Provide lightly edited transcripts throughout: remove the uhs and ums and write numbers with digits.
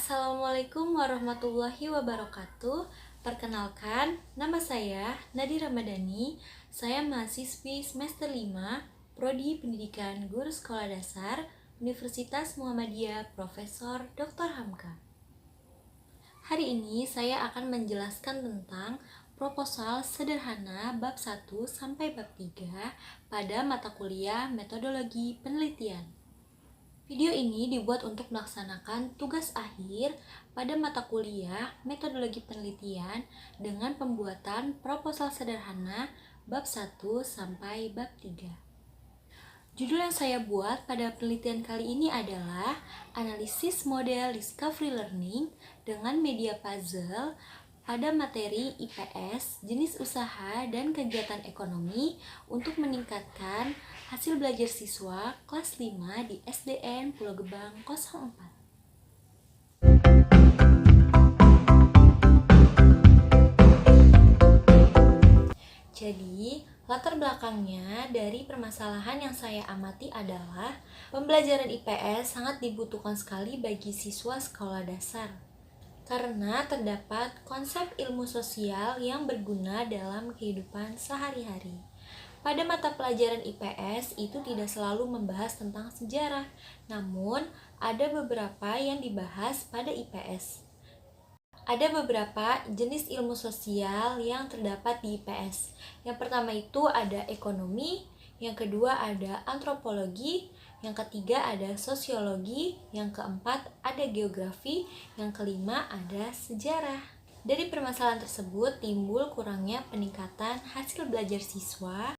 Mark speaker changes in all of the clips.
Speaker 1: Assalamualaikum warahmatullahi wabarakatuh. Perkenalkan, nama saya Nadi Ramadhani. Saya mahasiswi semester 5, Prodi Pendidikan Guru Sekolah Dasar, Universitas Muhammadiyah Profesor Dr. Hamka. Hari ini saya akan menjelaskan tentang proposal sederhana bab 1 sampai bab 3 pada mata kuliah Metodologi Penelitian. Video ini dibuat untuk melaksanakan tugas akhir pada mata kuliah Metodologi Penelitian dengan pembuatan proposal sederhana bab 1 sampai bab 3. Judul yang saya buat pada penelitian kali ini adalah Analisis Model Discovery Learning dengan Media Puzzle pada materi IPS, jenis usaha dan kegiatan ekonomi untuk meningkatkan hasil belajar siswa kelas 5 di SDN Pulau Gebang 04. Jadi, latar belakangnya dari permasalahan yang saya amati adalah pembelajaran IPS sangat dibutuhkan sekali bagi siswa sekolah dasar. Karena terdapat konsep ilmu sosial yang berguna dalam kehidupan sehari-hari. Pada mata pelajaran IPS itu tidak selalu membahas tentang sejarah, namun ada beberapa yang dibahas pada IPS. Ada beberapa jenis ilmu sosial yang terdapat di IPS. Yang pertama itu ada ekonomi, yang kedua ada antropologi, yang ketiga ada sosiologi, yang keempat ada geografi, yang kelima ada sejarah. Dari permasalahan tersebut timbul kurangnya peningkatan hasil belajar siswa.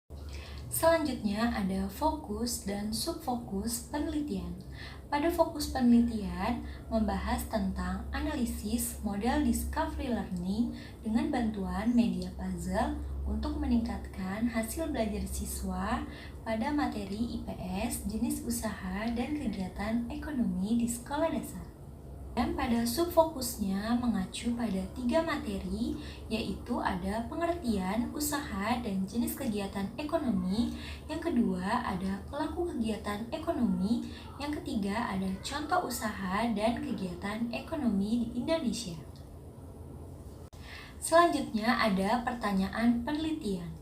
Speaker 1: Selanjutnya ada fokus dan subfokus penelitian. Pada fokus penelitian membahas tentang analisis model discovery learning dengan bantuan media puzzle untuk meningkatkan hasil belajar siswa pada materi IPS, jenis usaha dan kegiatan ekonomi di sekolah dasar. Dan pada subfokusnya mengacu pada 3 materi, yaitu ada pengertian, usaha, dan jenis kegiatan ekonomi. Yang kedua ada pelaku kegiatan ekonomi. Yang ketiga ada contoh usaha dan kegiatan ekonomi di Indonesia. Selanjutnya ada pertanyaan penelitian.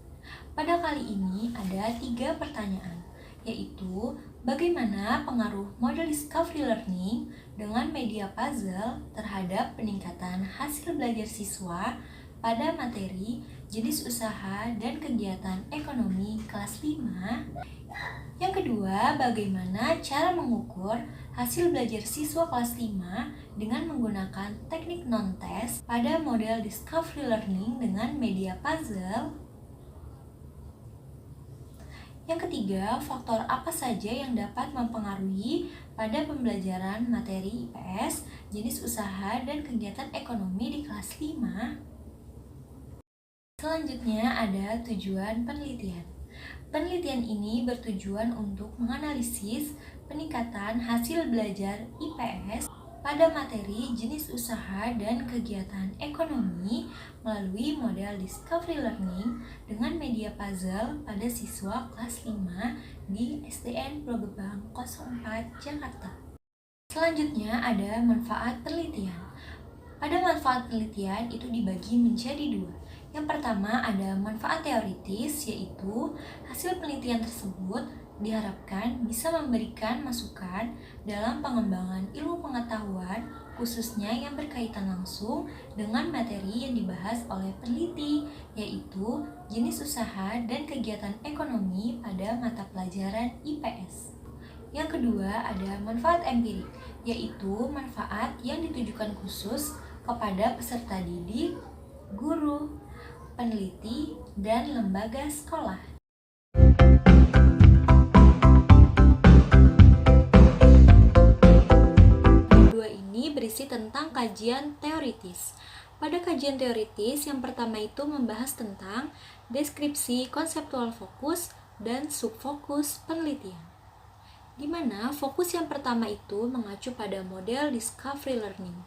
Speaker 1: Pada kali ini ada 3 pertanyaan, yaitu bagaimana pengaruh model discovery learning dengan media puzzle terhadap peningkatan hasil belajar siswa pada materi jenis usaha dan kegiatan ekonomi kelas 5. Yang kedua, bagaimana cara mengukur hasil belajar siswa kelas 5 dengan menggunakan teknik non-test pada model discovery learning dengan media puzzle. Yang ketiga, faktor apa saja yang dapat mempengaruhi pada pembelajaran materi IPS, jenis usaha, dan kegiatan ekonomi di kelas 5. Selanjutnya ada tujuan penelitian. Penelitian ini bertujuan untuk menganalisis peningkatan hasil belajar IPS pada materi jenis usaha dan kegiatan ekonomi melalui model discovery learning dengan media puzzle pada siswa kelas 5 di SDN Pulau Gebang 04 Jakarta. Selanjutnya ada manfaat penelitian. Pada manfaat penelitian itu dibagi menjadi 2. Yang pertama ada manfaat teoritis, yaitu hasil penelitian tersebut diharapkan bisa memberikan masukan dalam pengembangan ilmu pengetahuan, khususnya yang berkaitan langsung dengan materi yang dibahas oleh peneliti, yaitu jenis usaha dan kegiatan ekonomi pada mata pelajaran IPS. Yang kedua ada manfaat empirik, yaitu manfaat yang ditujukan khusus kepada peserta didik, guru, peneliti, dan lembaga sekolah. Berisi tentang kajian teoritis. Pada kajian teoritis, yang pertama itu membahas tentang deskripsi konseptual fokus dan subfokus penelitian. Di mana fokus yang pertama itu mengacu pada model discovery learning.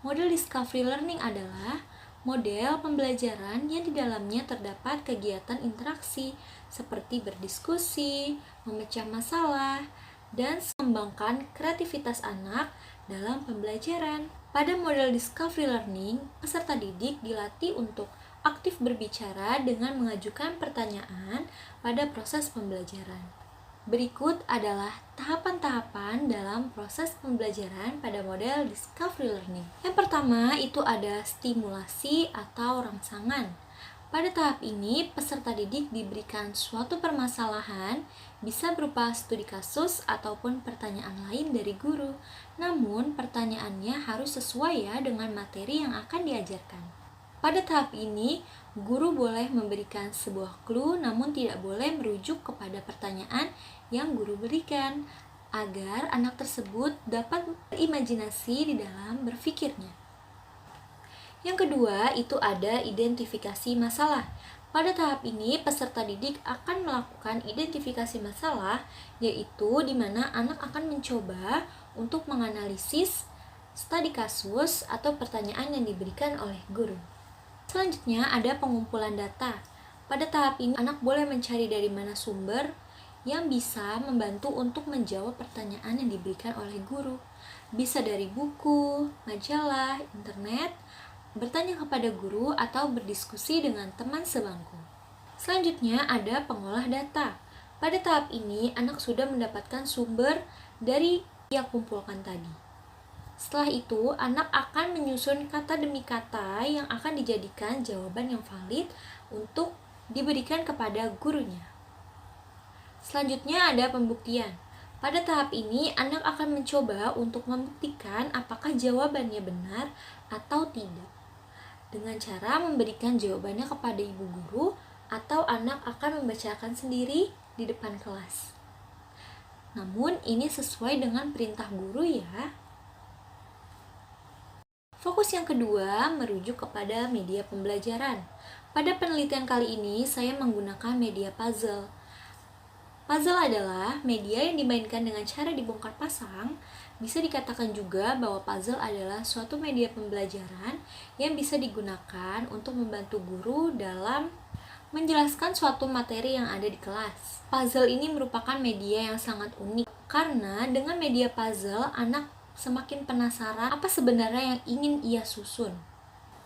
Speaker 1: Model discovery learning adalah model pembelajaran yang di dalamnya terdapat kegiatan interaksi seperti berdiskusi, memecah masalah, dan mengembangkan kreativitas anak dalam pembelajaran. Pada model discovery learning, peserta didik dilatih untuk aktif berbicara dengan mengajukan pertanyaan pada proses pembelajaran. Berikut adalah tahapan-tahapan dalam proses pembelajaran pada model discovery learning. Yang pertama itu ada stimulasi atau rangsangan. Pada tahap ini, peserta didik diberikan suatu permasalahan, bisa berupa studi kasus ataupun pertanyaan lain dari guru. Namun, pertanyaannya harus sesuai ya dengan materi yang akan diajarkan. Pada tahap ini, guru boleh memberikan sebuah clue namun tidak boleh merujuk kepada pertanyaan yang guru berikan, agar anak tersebut dapat berimajinasi di dalam berpikirnya. Yang kedua, itu ada identifikasi masalah. Pada tahap ini, peserta didik akan melakukan identifikasi masalah, yaitu di mana anak akan mencoba untuk menganalisis studi kasus atau pertanyaan yang diberikan oleh guru. Selanjutnya, ada pengumpulan data. Pada tahap ini, anak boleh mencari dari mana sumber yang bisa membantu untuk menjawab pertanyaan yang diberikan oleh guru. Bisa dari buku, majalah, internet, bertanya kepada guru, atau berdiskusi dengan teman sebangku. Selanjutnya ada pengolah data. Pada tahap ini, anak sudah mendapatkan sumber dari yang kumpulkan tadi. Setelah itu, anak akan menyusun kata demi kata yang akan dijadikan jawaban yang valid untuk diberikan kepada gurunya. Selanjutnya ada pembuktian. Pada tahap ini, anak akan mencoba untuk membuktikan apakah jawabannya benar atau tidak, dengan cara memberikan jawabannya kepada ibu guru atau anak akan membacakan sendiri di depan kelas. Namun ini sesuai dengan perintah guru ya. Fokus yang kedua merujuk kepada media pembelajaran. Pada penelitian kali ini saya menggunakan media puzzle. Puzzle adalah media yang dimainkan dengan cara dibongkar pasang. Bisa dikatakan juga bahwa puzzle adalah suatu media pembelajaran yang bisa digunakan untuk membantu guru dalam menjelaskan suatu materi yang ada di kelas. Puzzle ini merupakan media yang sangat unik karena dengan media puzzle anak semakin penasaran apa sebenarnya yang ingin ia susun.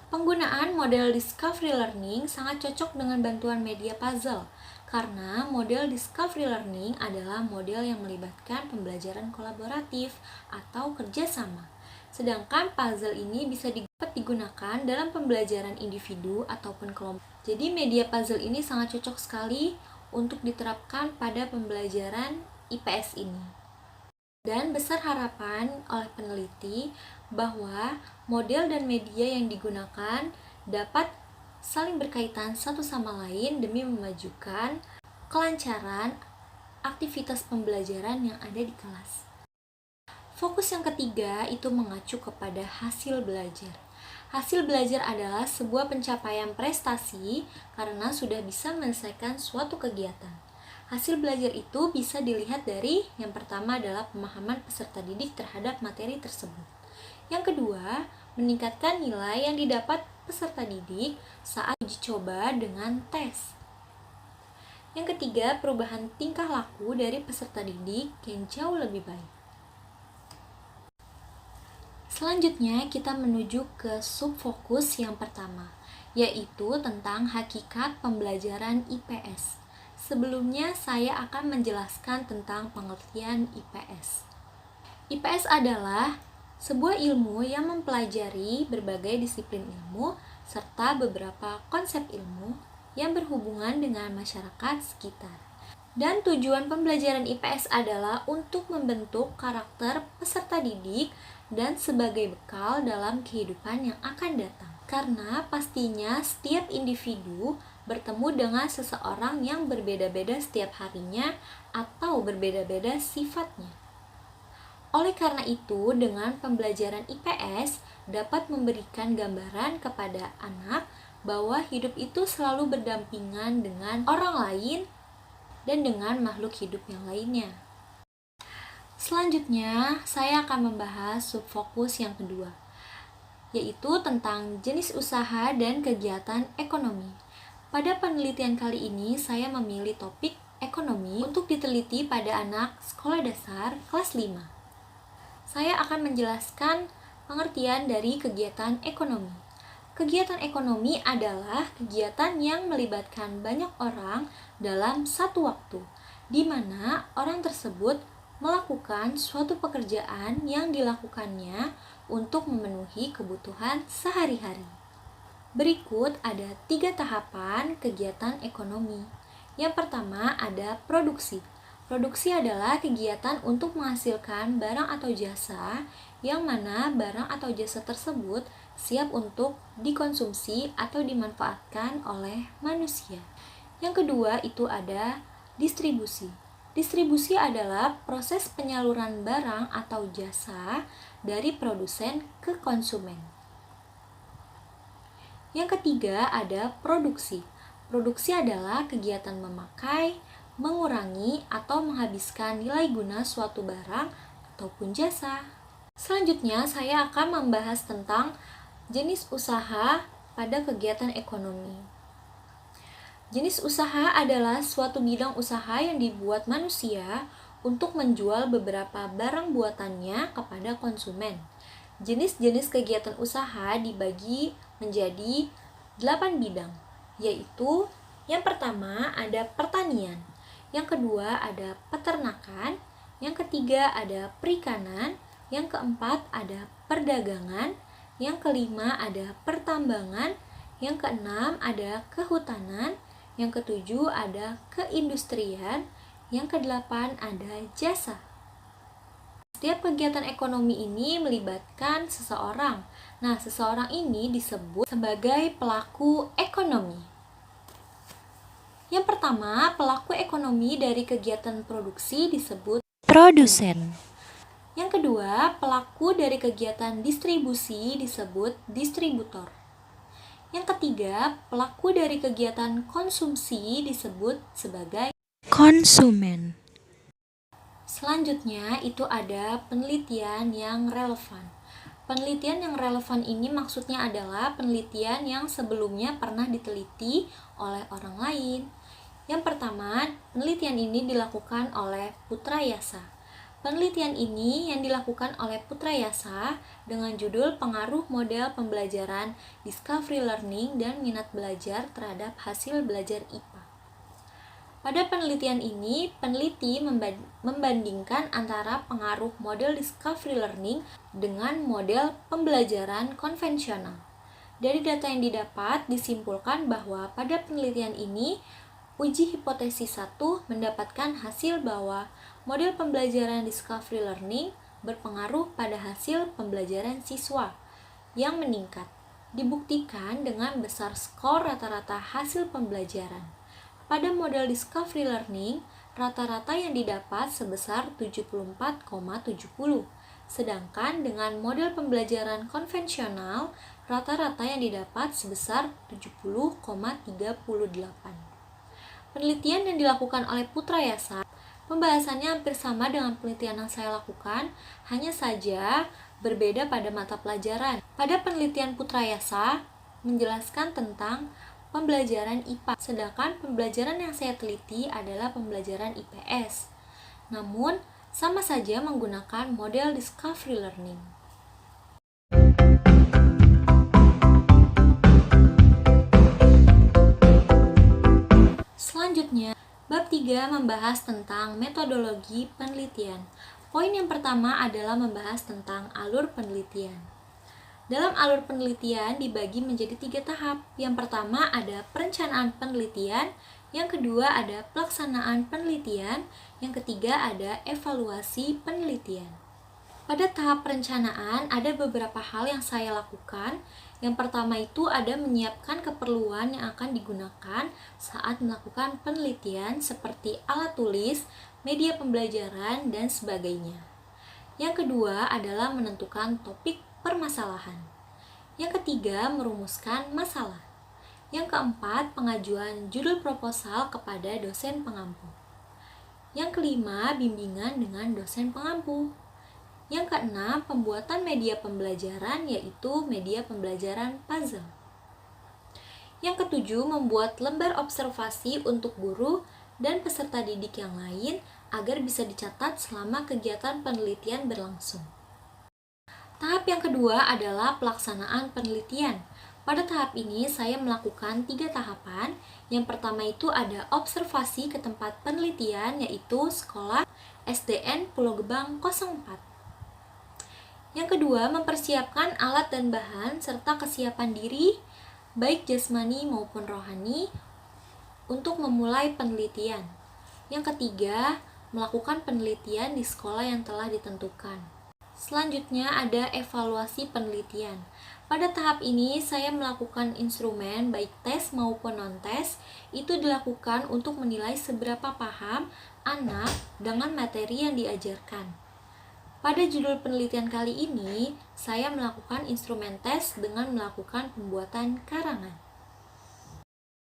Speaker 1: Penggunaan model discovery learning sangat cocok dengan bantuan media puzzle karena model discovery learning adalah model yang melibatkan pembelajaran kolaboratif atau kerjasama. Sedangkan puzzle ini bisa dapat digunakan dalam pembelajaran individu ataupun kelompok. Jadi media puzzle ini sangat cocok sekali untuk diterapkan pada pembelajaran IPS ini. Dan besar harapan oleh peneliti bahwa model dan media yang digunakan dapat saling berkaitan satu sama lain demi memajukan kelancaran aktivitas pembelajaran yang ada di kelas. Fokus yang ketiga itu mengacu kepada hasil belajar. Hasil belajar adalah sebuah pencapaian prestasi karena sudah bisa menyelesaikan suatu kegiatan. Hasil belajar itu bisa dilihat dari yang pertama adalah pemahaman peserta didik terhadap materi tersebut. Yang kedua, meningkatkan nilai yang didapat peserta didik saat uji coba dengan tes. Yang ketiga, perubahan tingkah laku dari peserta didik yang jauh lebih baik. Selanjutnya, kita menuju ke subfokus yang pertama, yaitu tentang hakikat pembelajaran IPS. Sebelumnya, saya akan menjelaskan tentang pengertian IPS. IPS adalah sebuah ilmu yang mempelajari berbagai disiplin ilmu serta beberapa konsep ilmu yang berhubungan dengan masyarakat sekitar. Dan tujuan pembelajaran IPS adalah untuk membentuk karakter peserta didik dan sebagai bekal dalam kehidupan yang akan datang. Karena pastinya setiap individu bertemu dengan seseorang yang berbeda-beda setiap harinya atau berbeda-beda sifatnya. Oleh karena itu, dengan pembelajaran IPS dapat memberikan gambaran kepada anak bahwa hidup itu selalu berdampingan dengan orang lain dan dengan makhluk hidup yang lainnya. Selanjutnya, saya akan membahas subfokus yang kedua, yaitu tentang jenis usaha dan kegiatan ekonomi. Pada penelitian kali ini, saya memilih topik ekonomi untuk diteliti pada anak sekolah dasar kelas 5. Saya akan menjelaskan Pengertian dari kegiatan ekonomi. Kegiatan ekonomi adalah kegiatan yang melibatkan banyak orang dalam satu waktu, di mana orang tersebut melakukan suatu pekerjaan yang dilakukannya untuk memenuhi kebutuhan sehari-hari. Berikut ada 3 tahapan kegiatan ekonomi. Yang pertama ada produksi. Produksi adalah kegiatan untuk menghasilkan barang atau jasa, yang mana barang atau jasa tersebut siap untuk dikonsumsi atau dimanfaatkan oleh manusia. Yang kedua itu ada distribusi. Distribusi adalah proses penyaluran barang atau jasa dari produsen ke konsumen. Yang ketiga ada produksi. Produksi adalah kegiatan memakai, mengurangi, atau menghabiskan nilai guna suatu barang ataupun jasa. Selanjutnya, saya akan membahas tentang jenis usaha pada kegiatan ekonomi. Jenis usaha adalah suatu bidang usaha yang dibuat manusia untuk menjual beberapa barang buatannya kepada konsumen. Jenis-jenis kegiatan usaha dibagi menjadi 8 bidang, yaitu yang pertama ada pertanian, yang kedua ada peternakan, yang ketiga ada perikanan, yang keempat ada perdagangan, yang kelima ada pertambangan, yang keenam ada kehutanan, yang ketujuh ada keindustrian, yang kedelapan ada jasa. Setiap kegiatan ekonomi ini melibatkan seseorang. Nah, seseorang ini disebut sebagai pelaku ekonomi. Yang pertama, pelaku ekonomi dari kegiatan produksi disebut produsen. Yang kedua, pelaku dari kegiatan distribusi disebut distributor. Yang ketiga, pelaku dari kegiatan konsumsi disebut sebagai konsumen. Selanjutnya itu ada penelitian yang relevan. Penelitian yang relevan ini maksudnya adalah penelitian yang sebelumnya pernah diteliti oleh orang lain. Yang pertama, penelitian ini dilakukan oleh Putra Yasa. Penelitian ini yang dilakukan oleh Putra Yasa dengan judul Pengaruh Model Pembelajaran Discovery Learning dan Minat Belajar terhadap Hasil Belajar IPA. Pada penelitian ini, peneliti membandingkan antara pengaruh model discovery learning dengan model pembelajaran konvensional. Dari data yang didapat, disimpulkan bahwa pada penelitian ini, uji hipotesis 1 mendapatkan hasil bahwa model pembelajaran discovery learning berpengaruh pada hasil pembelajaran siswa yang meningkat, dibuktikan dengan besar skor rata-rata hasil pembelajaran. Pada model discovery learning, rata-rata yang didapat sebesar 74,70. Sedangkan dengan model pembelajaran konvensional, rata-rata yang didapat sebesar 70,38. Penelitian yang dilakukan oleh Putra Yasa, pembahasannya hampir sama dengan penelitian yang saya lakukan, hanya saja berbeda pada mata pelajaran. Pada penelitian Putra Yasa, menjelaskan tentang pembelajaran IPA, sedangkan pembelajaran yang saya teliti adalah pembelajaran IPS. Namun, sama saja menggunakan model discovery learning. Selanjutnya, bab 3 membahas tentang metodologi penelitian. Poin yang pertama adalah membahas tentang alur penelitian. Dalam alur penelitian dibagi menjadi 3 tahap. Yang pertama ada perencanaan penelitian, yang kedua ada pelaksanaan penelitian, yang ketiga ada evaluasi penelitian. Pada tahap perencanaan ada beberapa hal yang saya lakukan. Yang pertama itu ada menyiapkan keperluan yang akan digunakan saat melakukan penelitian seperti alat tulis, media pembelajaran, dan sebagainya. Yang kedua adalah menentukan topik permasalahan. Yang ketiga, merumuskan masalah. Yang keempat, pengajuan judul proposal kepada dosen pengampu. Yang kelima, bimbingan dengan dosen pengampu. Yang keenam, pembuatan media pembelajaran, yaitu media pembelajaran puzzle. Yang ketujuh, membuat lembar observasi untuk guru dan peserta didik yang lain agar bisa dicatat selama kegiatan penelitian berlangsung. Tahap yang kedua adalah pelaksanaan penelitian. Pada tahap ini, saya melakukan 3 tahapan. Yang pertama itu ada observasi ke tempat penelitian, yaitu sekolah SDN Pulau Gebang 04. Yang kedua, mempersiapkan alat dan bahan, serta kesiapan diri, baik jasmani maupun rohani, untuk memulai penelitian. Yang ketiga, melakukan penelitian di sekolah yang telah ditentukan. Selanjutnya ada evaluasi penelitian. Pada tahap ini, saya melakukan instrumen baik tes maupun non-tes. Itu dilakukan untuk menilai seberapa paham anak dengan materi yang diajarkan. Pada judul penelitian kali ini, saya melakukan instrumen tes dengan melakukan pembuatan karangan.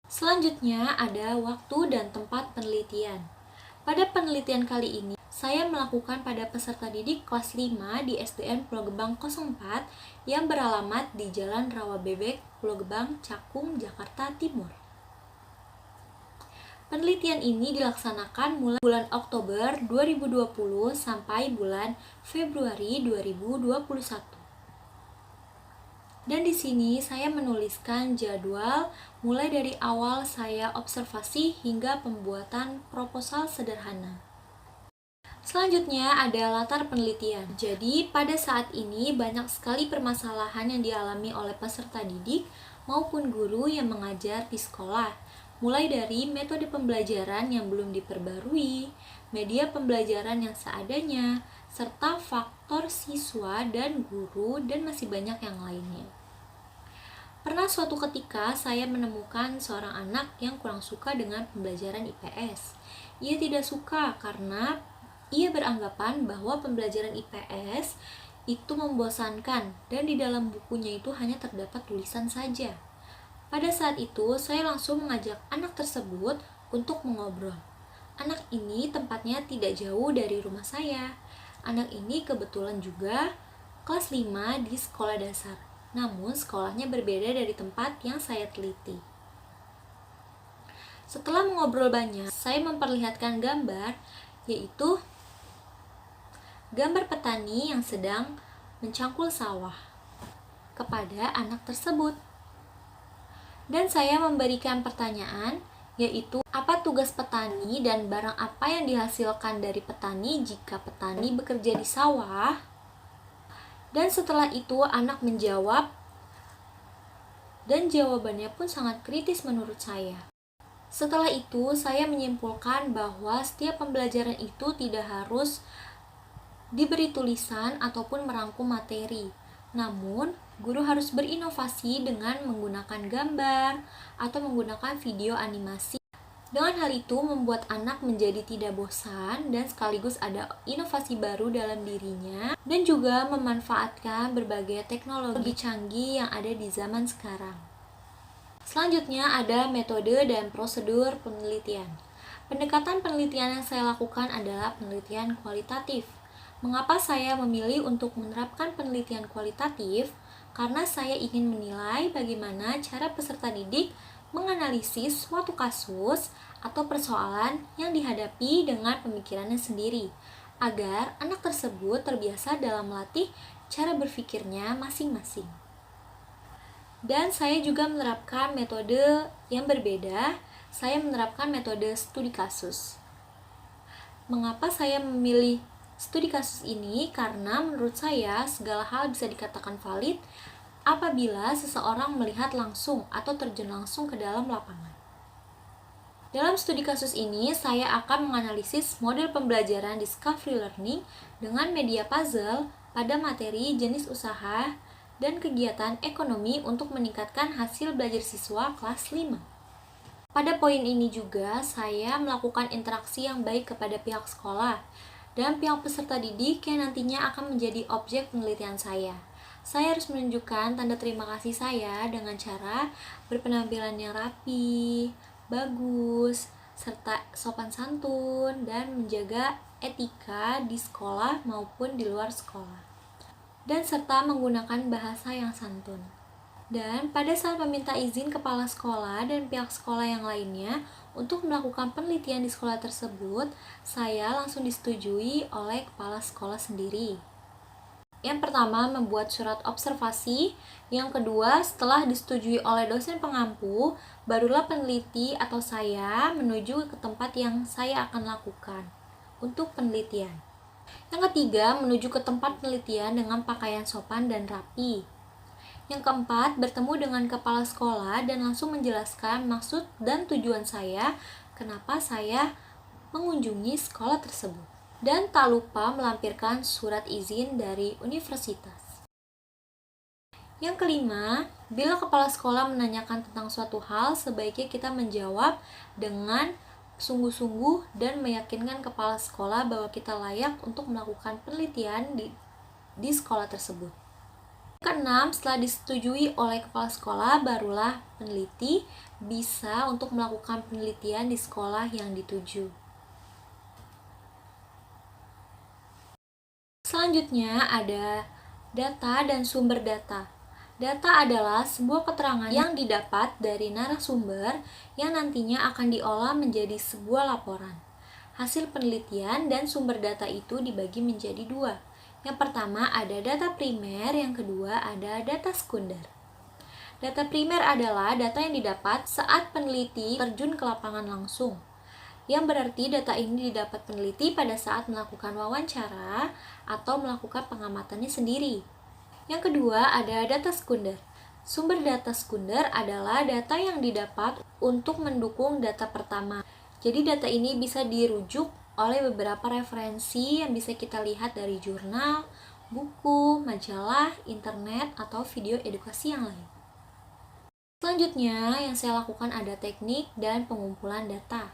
Speaker 1: Selanjutnya ada waktu dan tempat penelitian. Pada penelitian kali ini, saya melakukan pada peserta didik kelas 5 di SDN Pulau Gebang 04 yang beralamat di Jalan Rawa Bebek, Pulau Gebang, Cakung, Jakarta Timur. Penelitian ini dilaksanakan mulai bulan Oktober 2020 sampai bulan Februari 2021. Dan di sini saya menuliskan jadwal mulai dari awal saya observasi hingga pembuatan proposal sederhana. Selanjutnya ada latar penelitian. Jadi pada saat ini banyak sekali permasalahan yang dialami oleh peserta didik maupun guru yang mengajar di sekolah. Mulai dari metode pembelajaran yang belum diperbarui, media pembelajaran yang seadanya, serta faktor siswa dan guru, dan masih banyak yang lainnya. Pernah suatu ketika saya menemukan seorang anak yang kurang suka dengan pembelajaran IPS. Ia tidak suka karena ia beranggapan bahwa pembelajaran IPS itu membosankan dan di dalam bukunya itu hanya terdapat tulisan saja. Pada saat itu, saya langsung mengajak anak tersebut untuk mengobrol. Anak ini tempatnya tidak jauh dari rumah saya. Anak ini kebetulan juga kelas 5 di sekolah dasar. Namun sekolahnya berbeda dari tempat yang saya teliti. Setelah mengobrol banyak, saya memperlihatkan gambar, yaitu gambar petani yang sedang mencangkul sawah kepada anak tersebut. Dan saya memberikan pertanyaan, yaitu apa tugas petani dan barang apa yang dihasilkan dari petani jika petani bekerja di sawah. Dan setelah itu anak menjawab, dan jawabannya pun sangat kritis menurut saya. Setelah itu saya menyimpulkan bahwa setiap pembelajaran itu tidak harus diberi tulisan ataupun merangkum materi. Namun, guru harus berinovasi dengan menggunakan gambar atau menggunakan video animasi. Dengan hal itu membuat anak menjadi tidak bosan dan sekaligus ada inovasi baru dalam dirinya dan juga memanfaatkan berbagai teknologi canggih yang ada di zaman sekarang. Selanjutnya ada metode dan prosedur penelitian. Pendekatan penelitian yang saya lakukan adalah penelitian kualitatif. Mengapa saya memilih untuk menerapkan penelitian kualitatif? Karena saya ingin menilai bagaimana cara peserta didik menganalisis suatu kasus atau persoalan yang dihadapi dengan pemikirannya sendiri, agar anak tersebut terbiasa dalam melatih cara berpikirnya masing-masing. Dan saya juga menerapkan metode yang berbeda. Saya menerapkan metode studi kasus. Mengapa saya memilih studi kasus ini? Karena menurut saya segala hal bisa dikatakan valid apabila seseorang melihat langsung atau terjun langsung ke dalam lapangan. Dalam studi kasus ini, saya akan menganalisis model pembelajaran discovery learning dengan media puzzle pada materi jenis usaha dan kegiatan ekonomi untuk meningkatkan hasil belajar siswa kelas 5. Pada poin ini juga, saya melakukan interaksi yang baik kepada pihak sekolah dan pihak peserta didik yang nantinya akan menjadi objek penelitian saya. Saya harus menunjukkan tanda terima kasih saya dengan cara berpenampilan yang rapi, bagus, serta sopan santun, dan menjaga etika di sekolah maupun di luar sekolah. Dan serta menggunakan bahasa yang santun. Dan pada saat meminta izin kepala sekolah dan pihak sekolah yang lainnya untuk melakukan penelitian di sekolah tersebut, saya langsung disetujui oleh kepala sekolah sendiri. Yang pertama, membuat surat observasi. Yang kedua, setelah disetujui oleh dosen pengampu, barulah peneliti atau saya menuju ke tempat yang saya akan lakukan untuk penelitian. Yang ketiga, menuju ke tempat penelitian dengan pakaian sopan dan rapi. Yang keempat, bertemu dengan kepala sekolah dan langsung menjelaskan maksud dan tujuan saya, kenapa saya mengunjungi sekolah tersebut. Dan tak lupa melampirkan surat izin dari universitas. Yang kelima, bila kepala sekolah menanyakan tentang suatu hal, sebaiknya kita menjawab dengan sungguh-sungguh dan meyakinkan kepala sekolah bahwa kita layak untuk melakukan penelitian di sekolah tersebut. Yang keenam, setelah disetujui oleh kepala sekolah, barulah peneliti bisa untuk melakukan penelitian di sekolah yang dituju. Selanjutnya ada data dan sumber data. Data adalah sebuah keterangan yang didapat dari narasumber yang nantinya akan diolah menjadi sebuah laporan. Hasil penelitian dan sumber data itu dibagi menjadi dua. Yang pertama ada data primer, yang kedua ada data sekunder. Data primer adalah data yang didapat saat peneliti terjun ke lapangan langsung. Yang berarti data ini didapat peneliti pada saat melakukan wawancara atau melakukan pengamatannya sendiri. Yang kedua ada data sekunder. Sumber data sekunder adalah data yang didapat untuk mendukung data pertama. Jadi data ini bisa dirujuk oleh beberapa referensi yang bisa kita lihat dari jurnal, buku, majalah, internet, atau video edukasi yang lain. Selanjutnya yang saya lakukan ada teknik dan pengumpulan data.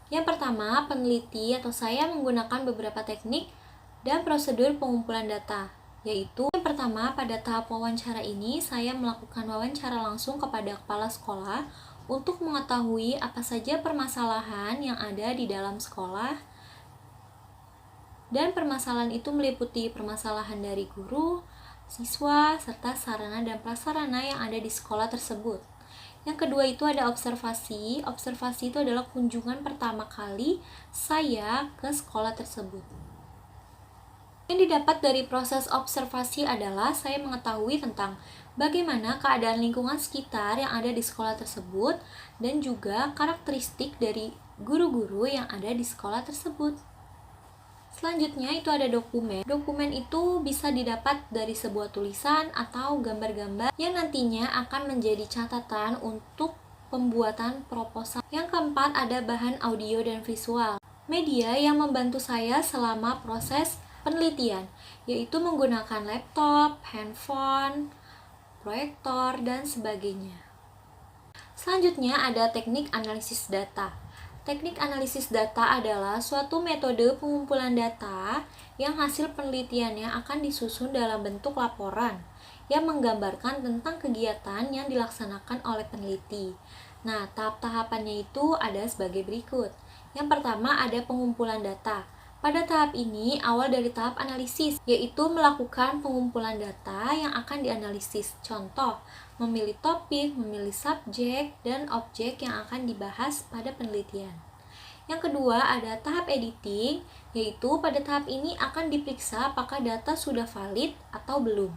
Speaker 1: Yang pertama, peneliti atau saya menggunakan beberapa teknik dan prosedur pengumpulan data, yaitu yang pertama, pada tahap wawancara ini saya melakukan wawancara langsung kepada kepala sekolah untuk mengetahui apa saja permasalahan yang ada di dalam sekolah, dan permasalahan itu meliputi permasalahan dari guru, siswa, serta sarana dan prasarana yang ada di sekolah tersebut. Yang kedua itu ada observasi. Observasi itu adalah kunjungan pertama kali saya ke sekolah tersebut. Yang didapat dari proses observasi adalah saya mengetahui tentang bagaimana keadaan lingkungan sekitar yang ada di sekolah tersebut dan juga karakteristik dari guru-guru yang ada di sekolah tersebut. Selanjutnya itu ada dokumen. Dokumen itu bisa didapat dari sebuah tulisan atau gambar-gambar yang nantinya akan menjadi catatan untuk pembuatan proposal. Yang keempat ada bahan audio dan visual. Media yang membantu saya selama proses penelitian, yaitu menggunakan laptop, handphone, proyektor, dan sebagainya. Selanjutnya ada teknik analisis data. Teknik analisis data adalah suatu metode pengumpulan data yang hasil penelitiannya akan disusun dalam bentuk laporan yang menggambarkan tentang kegiatan yang dilaksanakan oleh peneliti. Nah, tahap-tahapannya itu ada sebagai berikut. Yang pertama ada pengumpulan data. Pada tahap ini, awal dari tahap analisis, yaitu melakukan pengumpulan data yang akan dianalisis. Contoh, memilih topik, memilih subjek, dan objek yang akan dibahas pada penelitian. Yang kedua, ada tahap editing, yaitu pada tahap ini akan diperiksa apakah data sudah valid atau belum.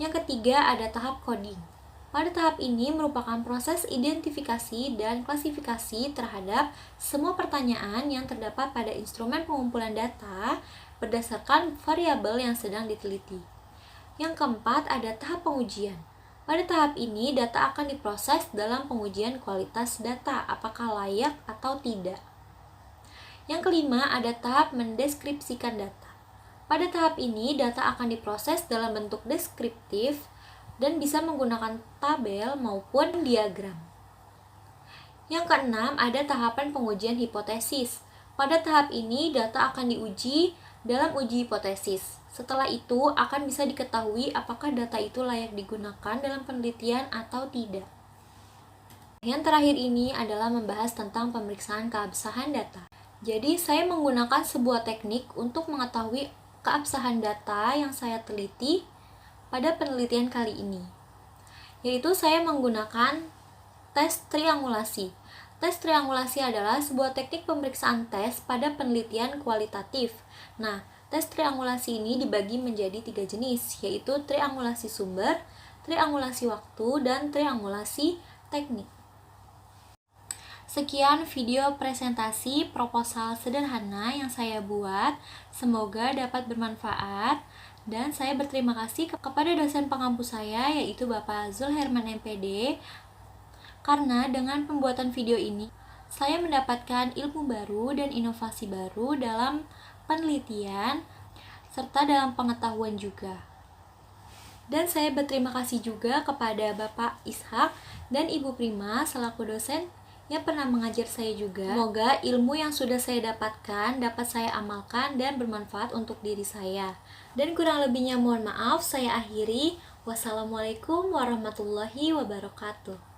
Speaker 1: Yang ketiga, ada tahap coding. Pada tahap ini merupakan proses identifikasi dan klasifikasi terhadap semua pertanyaan yang terdapat pada instrumen pengumpulan data berdasarkan variabel yang sedang diteliti. Yang keempat, ada tahap pengujian. Pada tahap ini, data akan diproses dalam pengujian kualitas data, apakah layak atau tidak. Yang kelima, ada tahap mendeskripsikan data. Pada tahap ini, data akan diproses dalam bentuk deskriptif dan bisa menggunakan tabel maupun diagram. Yang keenam, ada tahapan pengujian hipotesis. Pada tahap ini, data akan diuji dalam uji hipotesis. Setelah itu, akan bisa diketahui apakah data itu layak digunakan dalam penelitian atau tidak. Yang terakhir ini adalah membahas tentang pemeriksaan keabsahan data. Jadi, saya menggunakan sebuah teknik untuk mengetahui keabsahan data yang saya teliti pada penelitian kali ini, yaitu saya menggunakan tes triangulasi. Tes triangulasi adalah sebuah teknik pemeriksaan tes pada penelitian kualitatif. Nah, Tes triangulasi ini dibagi menjadi 3 jenis, yaitu triangulasi sumber, triangulasi waktu, dan triangulasi teknik. Sekian video presentasi proposal sederhana yang saya buat. Semoga dapat bermanfaat. Dan saya berterima kasih kepada dosen pengampu saya, yaitu Bapak Zulherman MPD. Karena dengan pembuatan video ini, saya mendapatkan ilmu baru dan inovasi baru dalam penelitian, serta dalam pengetahuan juga. Dan saya berterima kasih juga kepada Bapak Ishak dan Ibu Prima selaku dosen yang pernah mengajar saya juga. Semoga ilmu yang sudah saya dapatkan dapat saya amalkan dan bermanfaat untuk diri saya. Dan kurang lebihnya mohon maaf, saya akhiri. Wassalamualaikum warahmatullahi wabarakatuh.